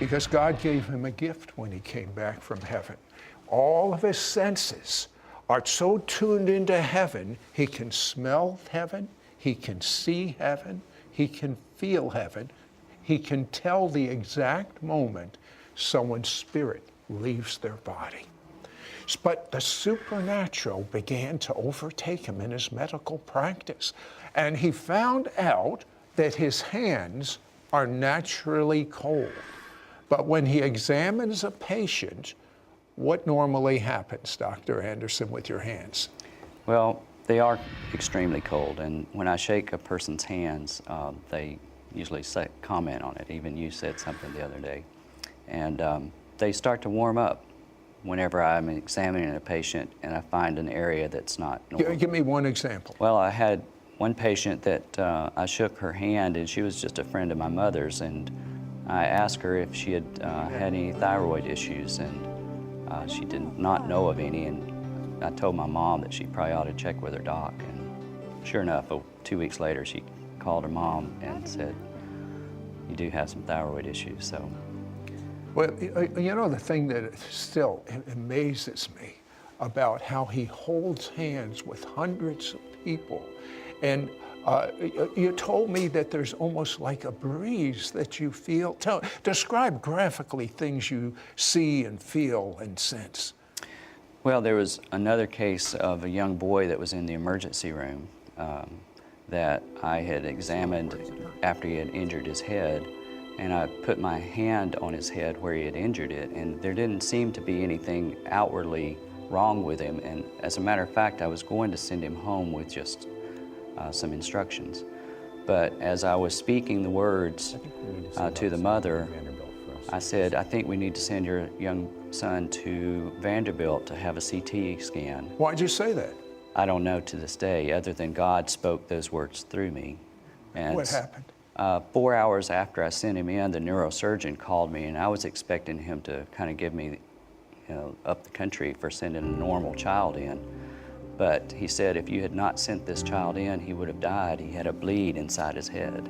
because God gave him a gift when he came back from heaven. All of his senses are so tuned into heaven, he can smell heaven, he can see heaven, he can feel heaven, he can tell the exact moment someone's spirit leaves their body. But the supernatural began to overtake him in his medical practice. And he found out that his hands are naturally cold. But when he examines a patient, what normally happens, Dr. Anderson, with your hands? Well, they are extremely cold, and when I shake a person's hands, they usually comment on it. Even you said something the other day. And they start to warm up whenever I'm examining a patient and I find an area that's not normal. Give me one example. Well, I had one patient that I shook her hand, and she was just a friend of my mother's, and I asked her if she had had any thyroid issues, and she did not know of any, and I told my mom that she probably ought to check with her doc, and sure enough, 2 weeks later, she called her mom and said, "You do have some thyroid issues." So. Well, you know, the thing that still amazes me about how he holds hands with hundreds of people, and you told me that there's almost like a breeze that you feel. Describe graphically things you see and feel and sense. Well, there was another case of a young boy that was in the emergency room that I had examined after he had injured his head. And I put my hand on his head where he had injured it, and there didn't seem to be anything outwardly wrong with him. And as a matter of fact, I was going to send him home with just some instructions. But as I was speaking the words to the mother, I said, "I think we need to send your young son to Vanderbilt to have a CT scan." Why'd you say that? I don't know to this day, other than God spoke those words through me. And what happened? 4 hours after I sent him in, the neurosurgeon called me, and I was expecting him to kind of give me, up the country for sending a normal child in. But he said if you had not sent this child in, he would have died. He had a bleed inside his head.